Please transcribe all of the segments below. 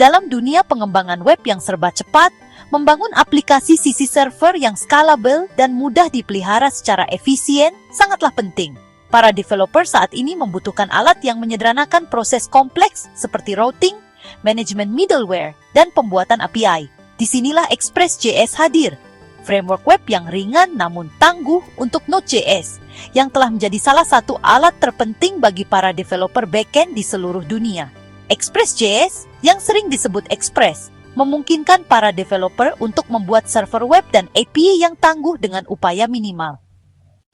Dalam dunia pengembangan web yang serba cepat, membangun aplikasi sisi server yang scalable dan mudah dipelihara secara efisien sangatlah penting. Para developer saat ini membutuhkan alat yang menyederhanakan proses kompleks seperti routing, manajemen middleware, dan pembuatan API. Disinilah Express.js hadir, framework web yang ringan namun tangguh untuk Node.js, yang telah menjadi salah satu alat terpenting bagi para developer backend di seluruh dunia. Express.js, yang sering disebut Express, memungkinkan para developer untuk membuat server web dan API yang tangguh dengan upaya minimal.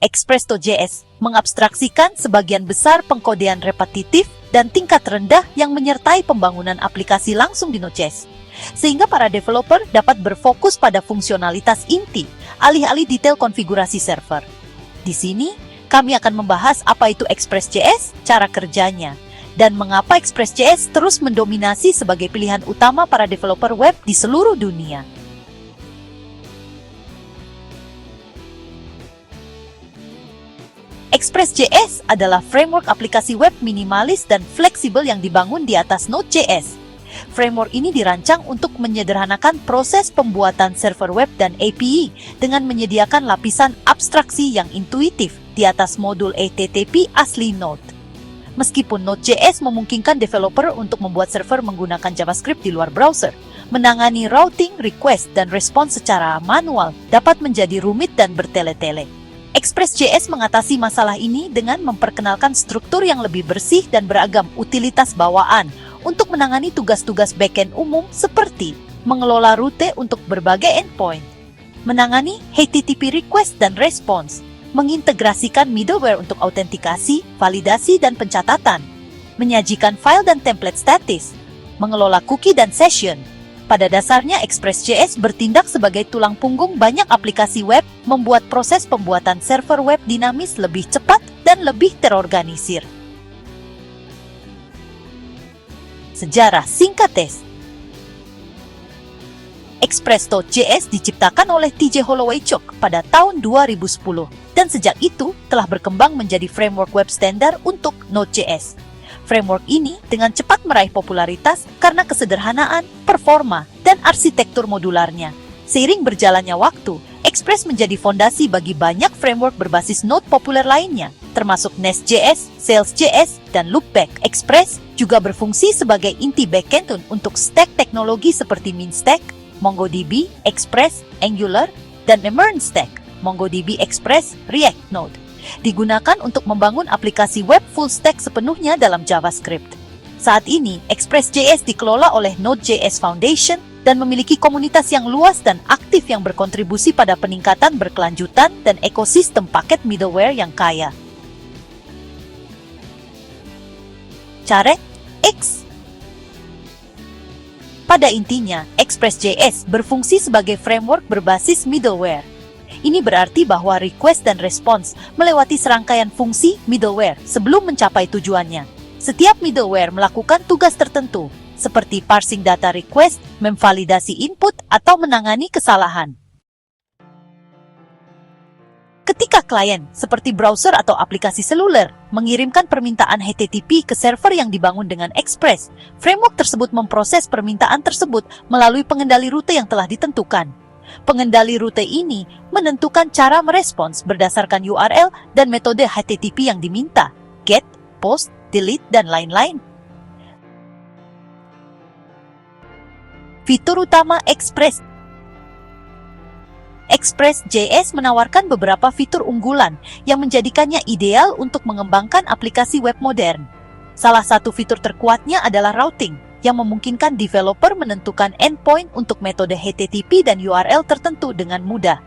Express.js mengabstraksikan sebagian besar pengkodean repetitif dan tingkat rendah yang menyertai pembangunan aplikasi langsung di Node.js, sehingga para developer dapat berfokus pada fungsionalitas inti, alih-alih detail konfigurasi server. Di sini, kami akan membahas apa itu Express.js, cara kerjanya, dan mengapa Express.js terus mendominasi sebagai pilihan utama para developer web di seluruh dunia. Express.js adalah framework aplikasi web minimalis dan fleksibel yang dibangun di atas Node.js. Framework ini dirancang untuk menyederhanakan proses pembuatan server web dan API dengan menyediakan lapisan abstraksi yang intuitif di atas modul HTTP asli Node. Meskipun Node.js memungkinkan developer untuk membuat server menggunakan JavaScript di luar browser, menangani routing, request, dan respons secara manual dapat menjadi rumit dan bertele-tele. Express.js mengatasi masalah ini dengan memperkenalkan struktur yang lebih bersih dan beragam utilitas bawaan untuk menangani tugas-tugas backend umum seperti mengelola rute untuk berbagai endpoint, menangani HTTP request dan response, mengintegrasikan middleware untuk autentikasi, validasi, dan pencatatan, menyajikan file dan template statis, mengelola cookie dan session. Pada dasarnya, Express.js bertindak sebagai tulang punggung banyak aplikasi web, membuat proses pembuatan server web dinamis lebih cepat dan lebih terorganisir. Sejarah singkat tes. Express.js diciptakan oleh TJ Holloway-Chook pada tahun 2010 dan sejak itu telah berkembang menjadi framework web standar untuk Node.js. Framework ini dengan cepat meraih popularitas karena kesederhanaan, performa, dan arsitektur modularnya. Seiring berjalannya waktu, Express menjadi fondasi bagi banyak framework berbasis Node populer lainnya, termasuk Nest.js, Sales.js, dan Loopback. Express juga berfungsi sebagai inti backend untuk stack teknologi seperti MinStack, MongoDB, Express, Angular, dan Emergent Stack, MongoDB Express, React Node. Digunakan untuk membangun aplikasi web full stack sepenuhnya dalam JavaScript. Saat ini, Express.js dikelola oleh Node.js Foundation dan memiliki komunitas yang luas dan aktif yang berkontribusi pada peningkatan berkelanjutan dan ekosistem paket middleware yang kaya. Cara X. Pada intinya, Express.js berfungsi sebagai framework berbasis middleware. Ini berarti bahwa request dan response melewati serangkaian fungsi middleware sebelum mencapai tujuannya. Setiap middleware melakukan tugas tertentu, seperti parsing data request, memvalidasi input, atau menangani kesalahan. Ketika klien, seperti browser atau aplikasi seluler, mengirimkan permintaan HTTP ke server yang dibangun dengan Express, framework tersebut memproses permintaan tersebut melalui pengendali rute yang telah ditentukan. Pengendali rute ini menentukan cara merespons berdasarkan URL dan metode HTTP yang diminta, get, post, delete, dan lain-lain. Fitur utama Express. Express.js menawarkan beberapa fitur unggulan yang menjadikannya ideal untuk mengembangkan aplikasi web modern. Salah satu fitur terkuatnya adalah routing, yang memungkinkan developer menentukan endpoint untuk metode HTTP dan URL tertentu dengan mudah.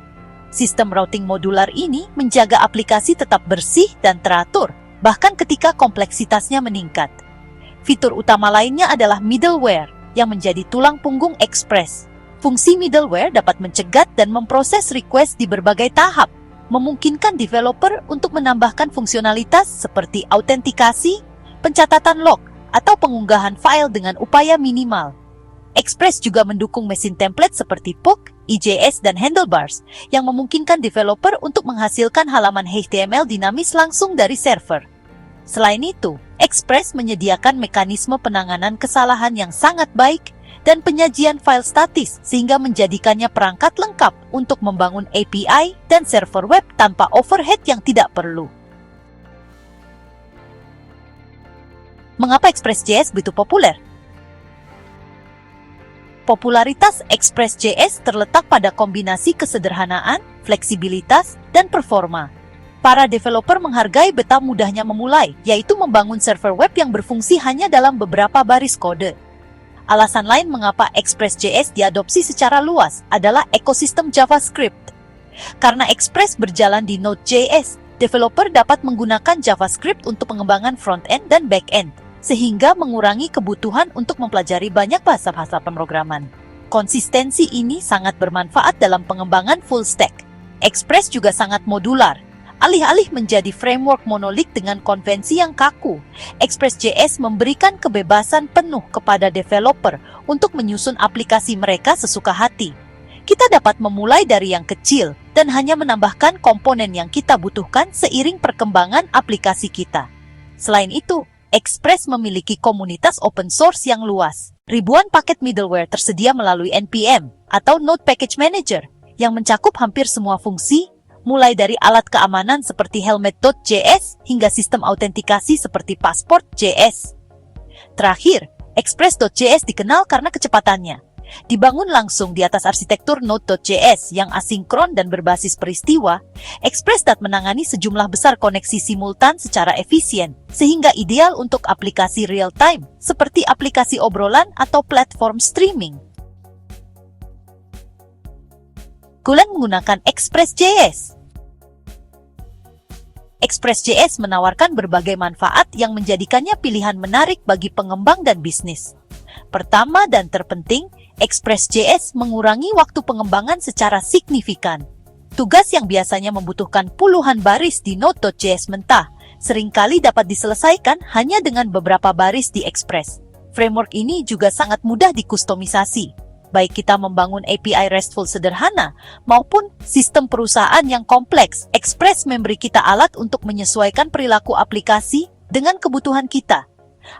Sistem routing modular ini menjaga aplikasi tetap bersih dan teratur, bahkan ketika kompleksitasnya meningkat. Fitur utama lainnya adalah middleware, yang menjadi tulang punggung Express. Fungsi middleware dapat mencegat dan memproses request di berbagai tahap, memungkinkan developer untuk menambahkan fungsionalitas seperti autentikasi, pencatatan log, atau pengunggahan file dengan upaya minimal. Express juga mendukung mesin template seperti Poke, EJS, dan Handlebars, yang memungkinkan developer untuk menghasilkan halaman HTML dinamis langsung dari server. Selain itu, Express menyediakan mekanisme penanganan kesalahan yang sangat baik, dan penyajian file statis sehingga menjadikannya perangkat lengkap untuk membangun API dan server web tanpa overhead yang tidak perlu. Mengapa Express.js begitu populer? Popularitas Express.js terletak pada kombinasi kesederhanaan, fleksibilitas, dan performa. Para developer menghargai betapa mudahnya memulai, yaitu membangun server web yang berfungsi hanya dalam beberapa baris kode. Alasan lain mengapa Express.js diadopsi secara luas adalah ekosistem JavaScript. Karena Express berjalan di Node.js, developer dapat menggunakan JavaScript untuk pengembangan front-end dan back-end, sehingga mengurangi kebutuhan untuk mempelajari banyak bahasa-bahasa pemrograman. Konsistensi ini sangat bermanfaat dalam pengembangan full stack. Express juga sangat modular. Alih-alih menjadi framework monolit dengan konvensi yang kaku, Express.js memberikan kebebasan penuh kepada developer untuk menyusun aplikasi mereka sesuka hati. Kita dapat memulai dari yang kecil dan hanya menambahkan komponen yang kita butuhkan seiring perkembangan aplikasi kita. Selain itu, Express memiliki komunitas open source yang luas. Ribuan paket middleware tersedia melalui NPM atau Node Package Manager yang mencakup hampir semua fungsi, mulai dari alat keamanan seperti Helmet.js hingga sistem autentikasi seperti Passport.js. Terakhir, Express.js dikenal karena kecepatannya. Dibangun langsung di atas arsitektur Node.js yang asinkron dan berbasis peristiwa, Express dapat menangani sejumlah besar koneksi simultan secara efisien, sehingga ideal untuk aplikasi real-time, seperti aplikasi obrolan atau platform streaming. Golang menggunakan Express.js. Express.js menawarkan berbagai manfaat yang menjadikannya pilihan menarik bagi pengembang dan bisnis. Pertama dan terpenting, Express.js mengurangi waktu pengembangan secara signifikan. Tugas yang biasanya membutuhkan puluhan baris di Node.js mentah, seringkali dapat diselesaikan hanya dengan beberapa baris di Express. Framework ini juga sangat mudah dikustomisasi, baik kita membangun API RESTful sederhana maupun sistem perusahaan yang kompleks. Express memberi kita alat untuk menyesuaikan perilaku aplikasi dengan kebutuhan kita.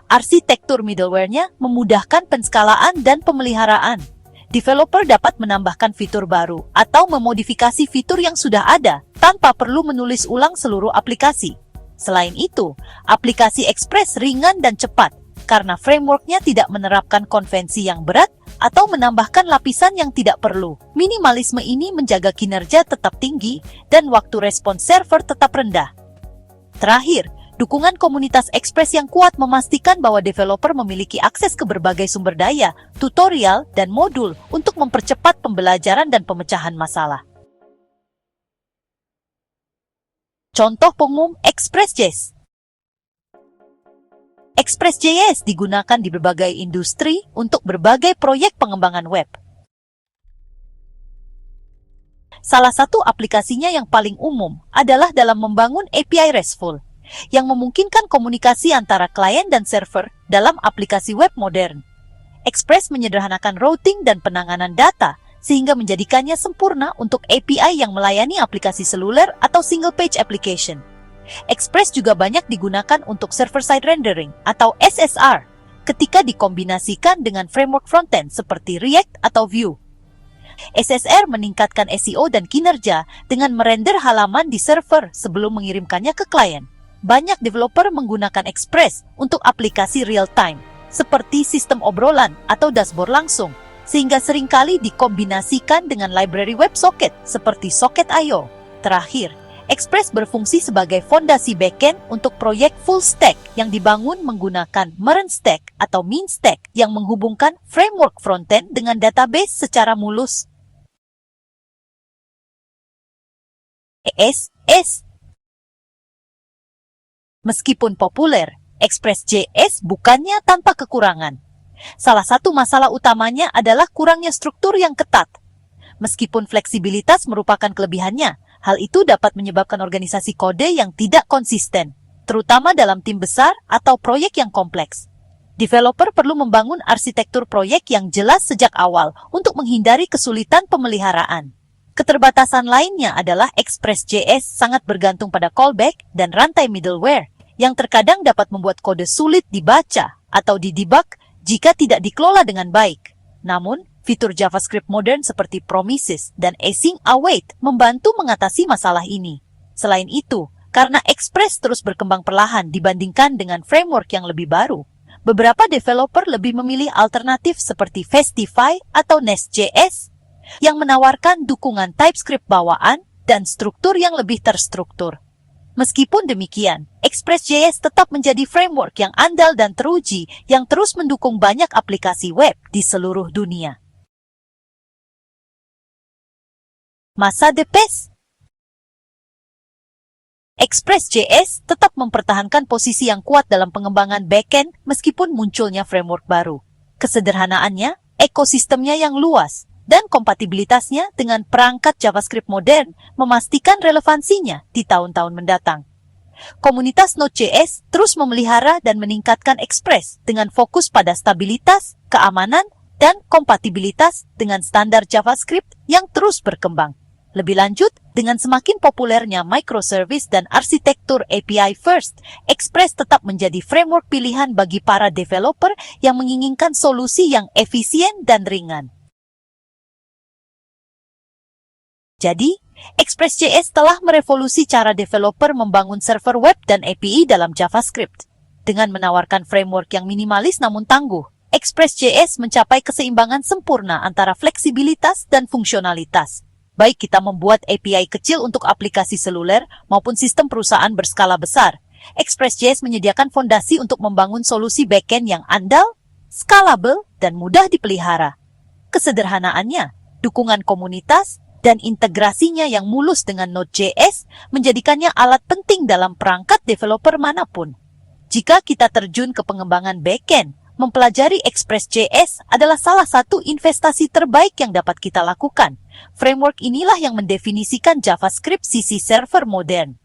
Arsitektur middleware-nya memudahkan penskalaan dan pemeliharaan. Developer dapat menambahkan fitur baru atau memodifikasi fitur yang sudah ada tanpa perlu menulis ulang seluruh aplikasi. Selain itu, aplikasi Express ringan dan cepat karena framework-nya tidak menerapkan konvensi yang berat atau menambahkan lapisan yang tidak perlu. Minimalisme ini menjaga kinerja tetap tinggi dan waktu respons server tetap rendah. Terakhir, dukungan komunitas Express yang kuat memastikan bahwa developer memiliki akses ke berbagai sumber daya, tutorial, dan modul untuk mempercepat pembelajaran dan pemecahan masalah. Contoh umum Express.js. Express.js digunakan di berbagai industri untuk berbagai proyek pengembangan web. Salah satu aplikasinya yang paling umum adalah dalam membangun API RESTful, yang memungkinkan komunikasi antara klien dan server dalam aplikasi web modern. Express menyederhanakan routing dan penanganan data sehingga menjadikannya sempurna untuk API yang melayani aplikasi seluler atau single-page application. Express juga banyak digunakan untuk server-side rendering atau SSR ketika dikombinasikan dengan framework frontend seperti React atau Vue. SSR meningkatkan SEO dan kinerja dengan merender halaman di server sebelum mengirimkannya ke klien. Banyak developer menggunakan Express untuk aplikasi real-time, seperti sistem obrolan atau dashboard langsung, sehingga seringkali dikombinasikan dengan library WebSocket seperti Socket.io. Terakhir, Express berfungsi sebagai fondasi backend untuk proyek full stack yang dibangun menggunakan Merge Stack atau Min Stack yang menghubungkan framework frontend dengan database secara mulus. Meskipun populer, Express.js bukannya tanpa kekurangan. Salah satu masalah utamanya adalah kurangnya struktur yang ketat. Meskipun fleksibilitas merupakan kelebihannya, hal itu dapat menyebabkan organisasi kode yang tidak konsisten, terutama dalam tim besar atau proyek yang kompleks. Developer perlu membangun arsitektur proyek yang jelas sejak awal untuk menghindari kesulitan pemeliharaan. Keterbatasan lainnya adalah Express.js sangat bergantung pada callback dan rantai middleware, yang terkadang dapat membuat kode sulit dibaca atau didebug jika tidak dikelola dengan baik. Namun, fitur JavaScript modern seperti Promises dan Async Await membantu mengatasi masalah ini. Selain itu, karena Express terus berkembang perlahan dibandingkan dengan framework yang lebih baru, beberapa developer lebih memilih alternatif seperti Fastify atau Nest.js yang menawarkan dukungan TypeScript bawaan dan struktur yang lebih terstruktur. Meskipun demikian, Express.js tetap menjadi framework yang andal dan teruji yang terus mendukung banyak aplikasi web di seluruh dunia. Masa depan, Express.js tetap mempertahankan posisi yang kuat dalam pengembangan backend meskipun munculnya framework baru. Kesederhanaannya, ekosistemnya yang luas, dan kompatibilitasnya dengan perangkat JavaScript modern memastikan relevansinya di tahun-tahun mendatang. Komunitas Node.js terus memelihara dan meningkatkan Express dengan fokus pada stabilitas, keamanan, dan kompatibilitas dengan standar JavaScript yang terus berkembang. Lebih lanjut, dengan semakin populernya microservice dan arsitektur API First, Express tetap menjadi framework pilihan bagi para developer yang menginginkan solusi yang efisien dan ringan. Jadi, Express.js telah merevolusi cara developer membangun server web dan API dalam JavaScript. Dengan menawarkan framework yang minimalis namun tangguh, Express.js mencapai keseimbangan sempurna antara fleksibilitas dan fungsionalitas. Baik kita membuat API kecil untuk aplikasi seluler maupun sistem perusahaan berskala besar, Express.js menyediakan fondasi untuk membangun solusi backend yang andal, scalable, dan mudah dipelihara. Kesederhanaannya, dukungan komunitas, dan integrasinya yang mulus dengan Node.js menjadikannya alat penting dalam perangkat developer manapun. Jika kita terjun ke pengembangan backend, mempelajari Express.js adalah salah satu investasi terbaik yang dapat kita lakukan. Framework inilah yang mendefinisikan JavaScript sisi server modern.